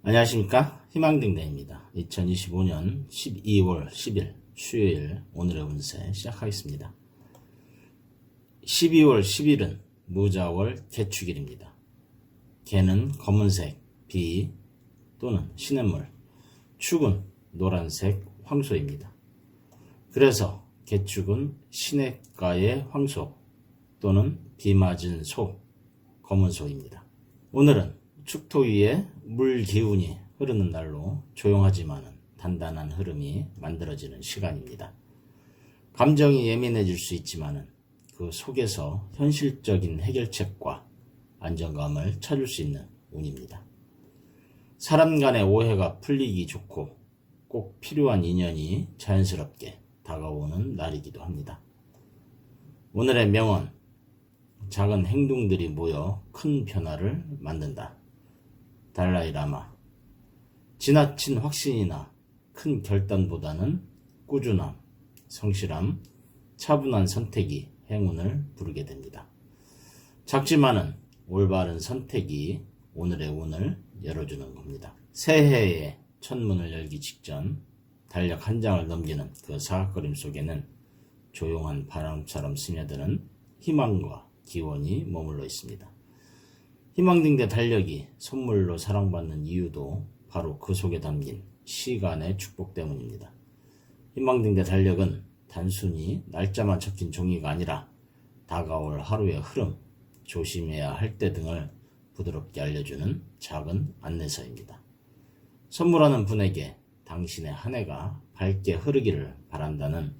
안녕하십니까, 희망등대입니다. 2025년 12월 10일 수요일 오늘의 운세 시작하겠습니다. 12월 10일은 무자월 개축일입니다. 개는 검은색 비 또는 시냇물, 축은 노란색 황소입니다. 그래서 개축은 시냇가의 황소 또는 비 맞은 소, 검은 소입니다. 오늘은 축토 위에 물 기운이 흐르는 날로 조용하지만 단단한 흐름이 만들어지는 시간입니다. 감정이 예민해질 수 있지만 그 속에서 현실적인 해결책과 안정감을 찾을 수 있는 운입니다. 사람 간의 오해가 풀리기 좋고 꼭 필요한 인연이 자연스럽게 다가오는 날이기도 합니다. 오늘의 명언, 작은 행동들이 모여 큰 변화를 만든다. 달라이 라마. 지나친 확신이나 큰 결단보다는 꾸준함, 성실함, 차분한 선택이 행운을 부르게 됩니다. 작지만은 올바른 선택이 오늘의 운을 열어주는 겁니다. 새해의 첫 문을 열기 직전 달력 한 장을 넘기는 그 사각거림 속에는 조용한 바람처럼 스며드는 희망과 기원이 머물러 있습니다. 희망등대 달력이 선물로 사랑받는 이유도 바로 그 속에 담긴 시간의 축복 때문입니다. 희망등대 달력은 단순히 날짜만 적힌 종이가 아니라 다가올 하루의 흐름, 조심해야 할 때 등을 부드럽게 알려주는 작은 안내서입니다. 선물하는 분에게 당신의 한 해가 밝게 흐르기를 바란다는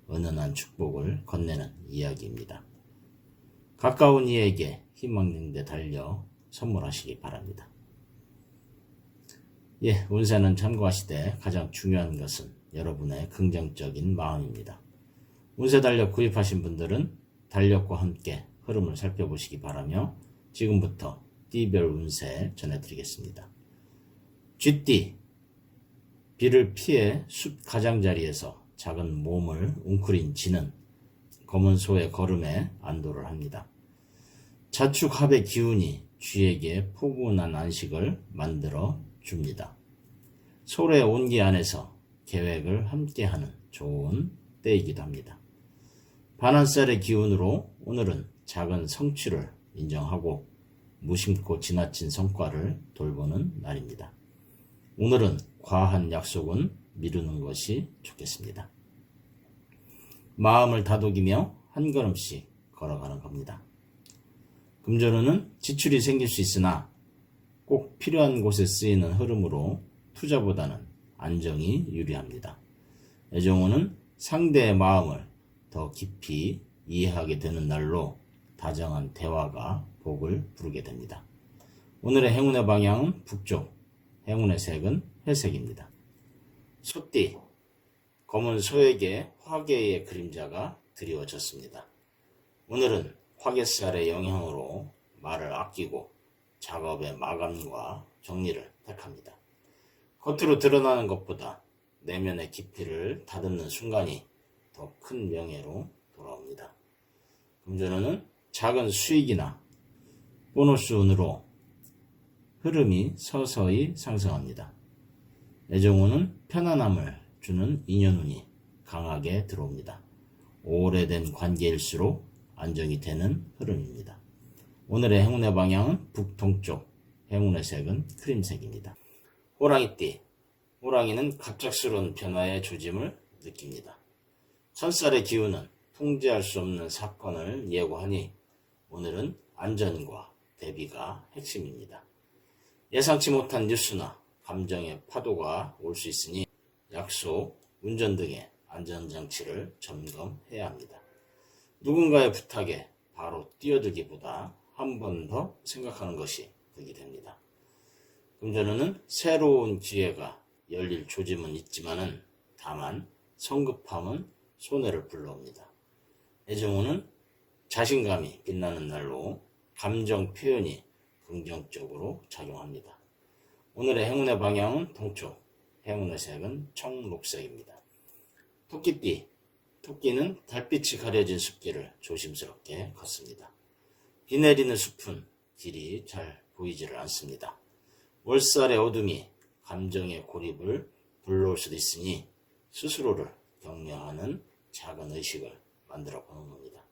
은은한 축복을 건네는 이야기입니다. 가까운 이에게 희망등대 달력 선물하시기 바랍니다. 운세는 참고하시되 가장 중요한 것은 여러분의 긍정적인 마음입니다. 운세 달력 구입하신 분들은 달력과 함께 흐름을 살펴보시기 바라며 지금부터 띠별 운세 전해드리겠습니다. 쥐띠, 비를 피해 숲 가장자리에서 작은 몸을 웅크린 쥐는 검은 소의 걸음에 안도를 합니다. 자축합의 기운이 쥐에게 포근한 안식을 만들어 줍니다. 소의 온기 안에서 계획을 함께하는 좋은 때이기도 합니다. 반환살의 기운으로 오늘은 작은 성취를 인정하고 무심코 지나친 성과를 돌보는 날입니다. 오늘은 과한 약속은 미루는 것이 좋겠습니다. 마음을 다독이며 한 걸음씩 걸어가는 겁니다. 금전운은 지출이 생길 수 있으나 꼭 필요한 곳에 쓰이는 흐름으로 투자보다는 안정이 유리합니다. 애정운은 상대의 마음을 더 깊이 이해하게 되는 날로 다정한 대화가 복을 부르게 됩니다. 오늘의 행운의 방향은 북쪽, 행운의 색은 회색입니다. 소띠, 검은 소에게 화개의 그림자가 드리워졌습니다. 오늘은 화개살의 영향으로 말을 아끼고 작업의 마감과 정리를 택합니다. 겉으로 드러나는 것보다 내면의 깊이를 다듬는 순간이 더 큰 명예로 돌아옵니다. 금전운은 작은 수익이나 보너스 운으로 흐름이 서서히 상승합니다. 애정운은 편안함을 주는 인연운이 강하게 들어옵니다. 오래된 관계일수록 안정이 되는 흐름입니다. 오늘의 행운의 방향은 북동쪽, 행운의 색은 크림색입니다. 호랑이띠, 호랑이는 갑작스러운 변화의 조짐을 느낍니다. 천살의 기운은 통제할 수 없는 사건을 예고하니 오늘은 안전과 대비가 핵심입니다. 예상치 못한 뉴스나 감정의 파도가 올 수 있으니 약속, 운전 등의 안전장치를 점검해야 합니다. 누군가의 부탁에 바로 뛰어들기보다 한 번 더 생각하는 것이 득이 됩니다. 금전운은 새로운 기회가 열릴 조짐은 있지만은 다만 성급함은 손해를 불러옵니다. 애정운은 자신감이 빛나는 날로 감정 표현이 긍정적으로 작용합니다. 오늘의 행운의 방향은 동쪽, 행운의 색은 청록색입니다. 토끼띠, 토끼는 달빛이 가려진 숲길을 조심스럽게 걷습니다. 비 내리는 숲은 길이 잘 보이지를 않습니다. 월살의 어둠이 감정의 고립을 불러올 수도 있으니 스스로를 격려하는 작은 의식을 만들어 보는 겁니다.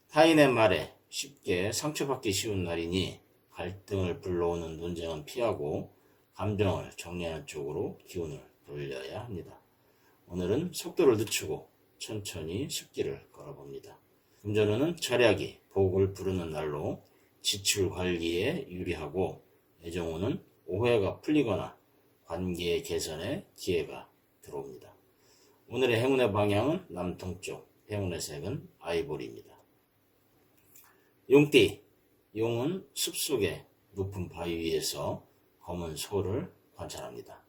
타인의 말에 쉽게 상처받기 쉬운 날이니 갈등을 불러오는 논쟁은 피하고 감정을 정리하는 쪽으로 기운을 돌려야 합니다. 오늘은 속도를 늦추고 천천히 숲길을 걸어봅니다. 금전운은 절약이 복을 부르는 날로 지출 관리에 유리하고, 애정운은 오해가 풀리거나 관계 개선의 기회가 들어옵니다. 오늘의 행운의 방향은 남동쪽, 행운의 색은 아이보리입니다. 용띠, 용은 숲속의 높은 바위 위에서 검은 소를 관찰합니다.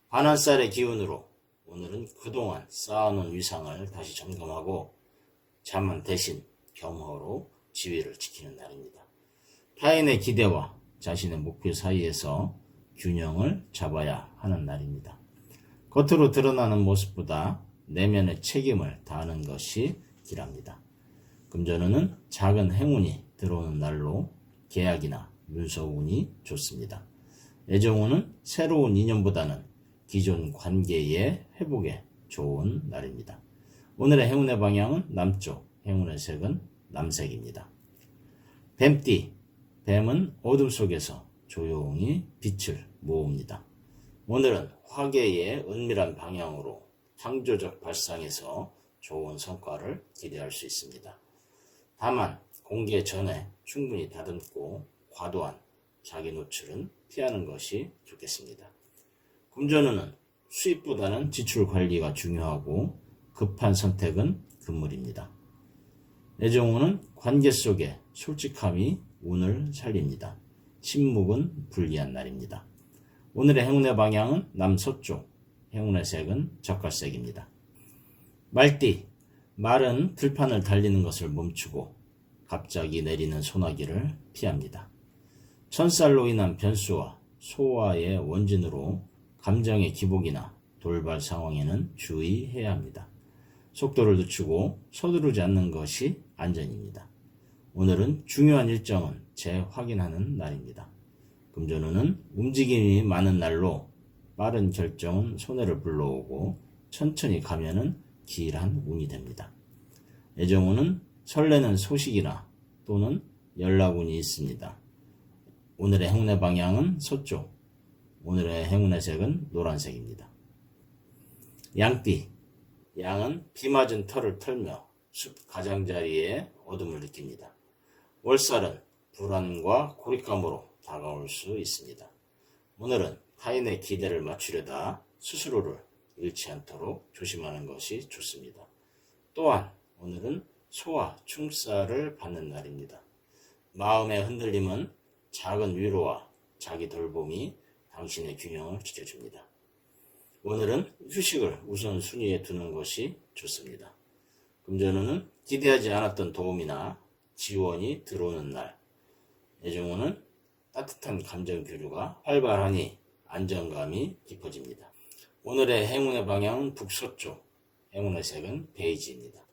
반환살의 기운으로 오늘은 그동안 쌓아놓은 위상을 다시 점검하고 자만 대신 겸허로 지위를 지키는 날입니다. 타인의 기대와 자신의 목표 사이에서 균형을 잡아야 하는 날입니다. 겉으로 드러나는 모습보다 내면의 책임을 다하는 것이 길합니다. 금전운은 작은 행운이 들어오는 날로 계약이나 문서운이 좋습니다. 애정운은 새로운 인연보다는 기존 관계의 회복에 좋은 날입니다. 오늘의 행운의 방향은 남쪽, 행운의 색은 남색입니다. 뱀띠, 뱀은 어둠 속에서 조용히 빛을 모읍니다. 오늘은 화계의 은밀한 방향으로 창조적 발상에서 좋은 성과를 기대할 수 있습니다. 다만 공개 전에 충분히 다듬고 과도한 자기 노출은 피하는 것이 좋겠습니다. 금전운은 수입보다는 지출 관리가 중요하고 급한 선택은 금물입니다. 애정운은 관계 속에 솔직함이 운을 살립니다. 침묵은 불리한 날입니다. 오늘의 행운의 방향은 남서쪽, 행운의 색은 젓갈색입니다. 말띠, 말은 들판을 달리는 것을 멈추고 갑자기 내리는 소나기를 피합니다. 천살로 인한 변수와 소화의 원진으로 감정의 기복이나 돌발 상황에는 주의해야 합니다. 속도를 늦추고 서두르지 않는 것이 안전입니다. 오늘은 중요한 일정은 재확인하는 날입니다. 금전운은 움직임이 많은 날로 빠른 결정은 손해를 불러오고 천천히 가면은 길한 운이 됩니다. 애정운은 설레는 소식이나 또는 연락운이 있습니다. 오늘의 행운의 방향은 서쪽, 오늘의 행운의 색은 노란색입니다. 양띠, 양은 비 맞은 털을 털며 숲 가장자리에 어둠을 느낍니다. 월살은 불안과 고립감으로 다가올 수 있습니다. 오늘은 타인의 기대를 맞추려다 스스로를 잃지 않도록 조심하는 것이 좋습니다. 또한 오늘은 소와 충살을 받는 날입니다. 마음의 흔들림은 작은 위로와 자기 돌봄이 당신의 균형을 지켜줍니다. 오늘은 휴식을 우선순위에 두는 것이 좋습니다. 금전운은 기대하지 않았던 도움이나 지원이 들어오는 날. 애정운은 따뜻한 감정 교류가 활발하니 안정감이 깊어집니다. 오늘의 행운의 방향은 북서쪽, 행운의 색은 베이지입니다.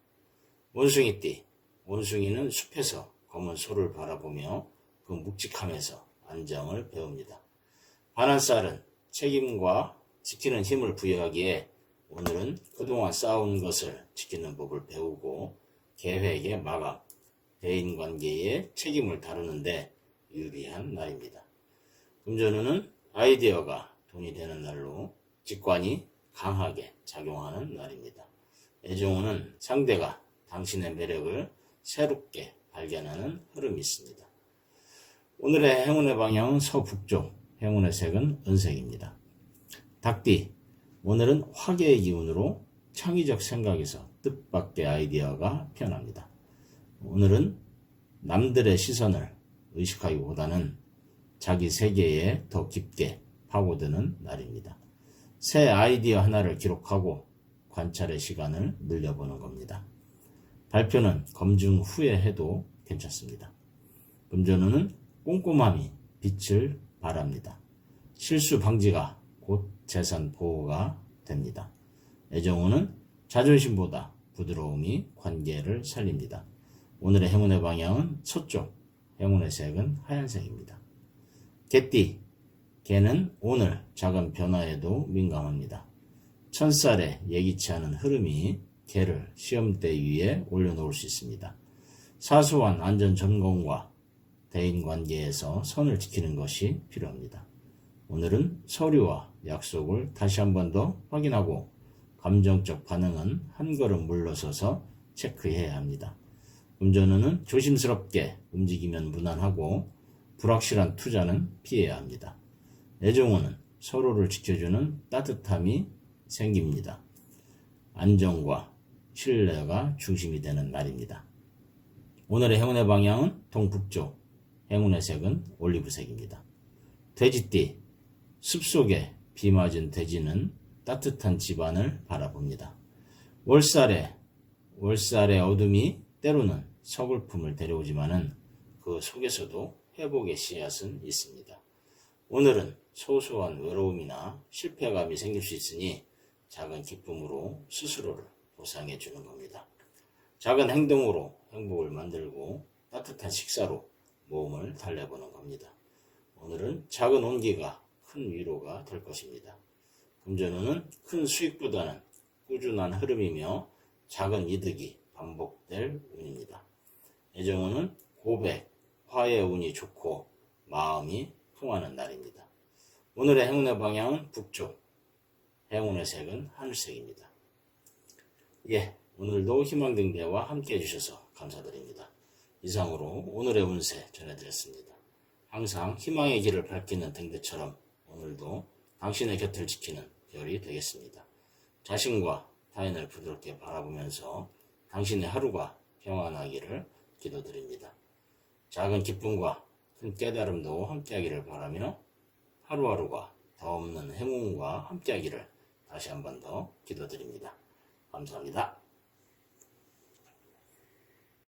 원숭이띠, 원숭이는 숲에서 검은 소를 바라보며 그 묵직함에서 안정을 배웁니다. 반환살은 책임과 지키는 힘을 부여하기에 오늘은 그동안 쌓아온 것을 지키는 법을 배우고 계획의 마감, 대인관계의 책임을 다루는데 유리한 날입니다. 금전운은 아이디어가 돈이 되는 날로 직관이 강하게 작용하는 날입니다. 애정운은 상대가 당신의 매력을 새롭게 발견하는 흐름이 있습니다. 오늘의 행운의 방향은 서북쪽, 행운의 색은 은색입니다. 닭띠, 오늘은 화계의 기운으로 창의적 생각에서 뜻밖의 아이디어가 피어납니다. 오늘은 남들의 시선을 의식하기보다는 자기 세계에 더 깊게 파고드는 날입니다. 새 아이디어 하나를 기록하고 관찰의 시간을 늘려보는 겁니다. 발표는 검증 후에 해도 괜찮습니다. 금전운은 꼼꼼함이 빛을 발합니다. 실수 방지가 곧 재산 보호가 됩니다. 애정운은 자존심보다 부드러움이 관계를 살립니다. 오늘의 행운의 방향은 서쪽, 행운의 색은 하얀색입니다. 개띠, 개는 오늘 작은 변화에도 민감합니다. 천살에 예기치 않은 흐름이 개를 시험대 위에 올려놓을 수 있습니다. 사소한 안전 점검과 대인관계에서 선을 지키는 것이 필요합니다. 오늘은 서류와 약속을 다시 한 번 더 확인하고 감정적 반응은 한 걸음 물러서서 체크해야 합니다. 운전운은 조심스럽게 움직이면 무난하고 불확실한 투자는 피해야 합니다. 애정운은 서로를 지켜주는 따뜻함이 생깁니다. 안정과 신뢰가 중심이 되는 날입니다. 오늘의 행운의 방향은 동북쪽, 행운의 색은 올리브색입니다. 돼지띠, 숲속에 비 맞은 돼지는 따뜻한 집안을 바라봅니다. 월살의 어둠이 때로는 서글픔을 데려오지만은 그 속에서도 회복의 씨앗은 있습니다. 오늘은 소소한 외로움이나 실패감이 생길 수 있으니 작은 기쁨으로 스스로를 보상해 주는 겁니다. 작은 행동으로 행복을 만들고 따뜻한 식사로 몸을 달래보는 겁니다. 오늘은 작은 온기가 큰 위로가 될 것입니다. 금전운은 큰 수익보다는 꾸준한 흐름이며 작은 이득이 반복될 운입니다. 애정운은 고백, 화해 운이 좋고 마음이 통하는 날입니다. 오늘의 행운의 방향은 북쪽, 행운의 색은 하늘색입니다. 오늘도 희망등대와 함께 해주셔서 감사드립니다. 이상으로 오늘의 운세 전해드렸습니다. 항상 희망의 길을 밝히는 등대처럼 오늘도 당신의 곁을 지키는 별이 되겠습니다. 자신과 타인을 부드럽게 바라보면서 당신의 하루가 평안하기를 기도드립니다. 작은 기쁨과 큰 깨달음도 함께하기를 바라며 하루하루가 더 없는 행운과 함께하기를 다시 한 번 더 기도드립니다. 감사합니다.